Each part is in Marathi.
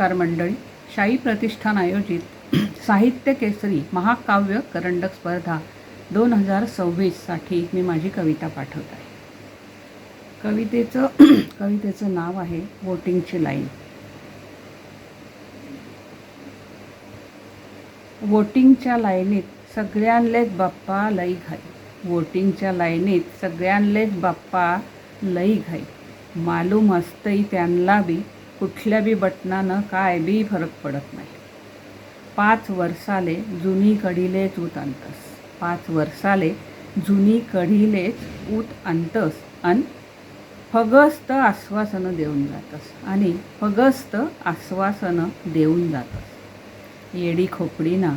नमस्कार मंडळी. शाई प्रतिष्ठान आयोजित साहित्य केसरी महाकाव्य करंडक स्पर्धा 2026साठी मी माझी कविता पाठवत आहे. कवितेचं नाव आहे वोटिंगची लाईन. वोटिंगच्या लाईनीत सगळ्यांलेच बाप्पा लई घाई. वोटिंगच्या लाईनीत सगळ्यांलेच बाप्पा लई घाई. मालूम असतंय त्यांना बी कुठल्या बी बटनानं काय बी फरक पडत नाही. 5 वर्षाले जुनी कढीलेच ऊत आणतस. 5 वर्षाले जुनी कढीलेच ऊत आणतस आणि फगस्त आश्वासनं देऊन जातस. आणि फगस्त आश्वासनं देऊन जातस. येडी खोपडीना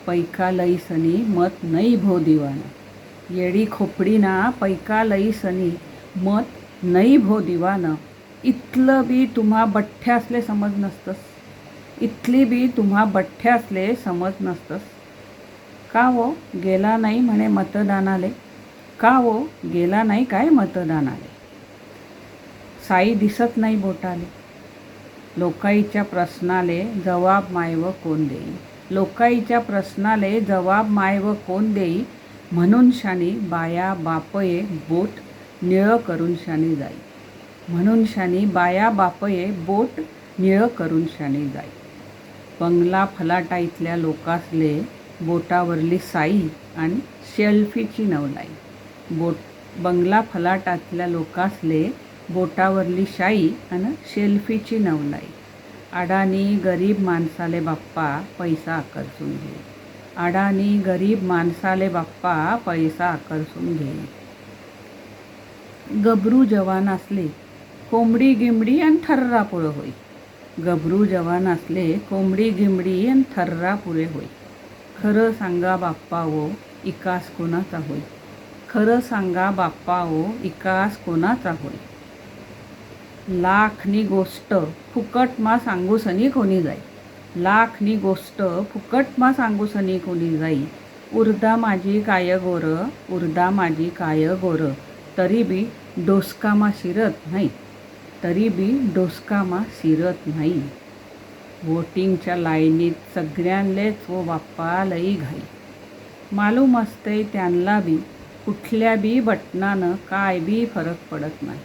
पैका लईसनी मत नाही भो दिवाना. येडी खोपडीना पैका लईसनी मत नाही भो दिवानं. इथलं बी तुम्हा बठ्ठ्यासले समज नसतस. इथली बी तुम्हा बठ्ठ्यासले समज नसतस. का वो गेला नाही म्हणे मतदानाले. का वो गेला नाही काय मतदानाले. साई दिसत नाही बोटाले. लोकाईच्या प्रश्नाले जवाब मायव कोण देई. लोकाईच्या प्रश्नाले जवाब मायव कोण देई. म्हणून शानी बाया बापये बोट निळं करून शानी जाई. म्हणून शानी बाया बापये बोट निळं करून शानी जाई. बंगला फलाटाईतल्या लोकासले बोटावरली साई आणि शेल्फीची नवलाई. बंगला फलाटातल्या लोकासले बोटावरली शाई आणि शेल्फीची नवलाई. अडाणी गरीब माणसाले बाप्पा पैसा आकर्षून घे. अडाणी गरीब माणसाले बाप्पा पैसा आकर्षून घे. गबरू जवान असले कोंबडी गिमडी आणि थर्रा पुरे होई. गबरू जवान असले कोंबडी गिमडी आणि थर्रा पुरे होई. खरं सांगा बाप्पा वो इकास कोणाचा होई. खरं सांगा बाप्पा वो इकास कोणाचा होई. लाखनी गोष्ट फुकटमा सांगूसनी कोणी जाई. लाखनी गोष्ट फुकटमा सांगूसनी कोणी जाई. उरदा माझी काय गोर. उरदा माझी काय गोर. तरी बी डोसकामा शिरत नाही. तरी बी डोसकामा शिरत नाही. वोटिंगच्या लाईनीत सगळ्यांलेच वो बाप्पा लई घाई. मालूम असतंय त्यांना बी कुठल्या बी बटनानं काय बी फरक पडत नाही.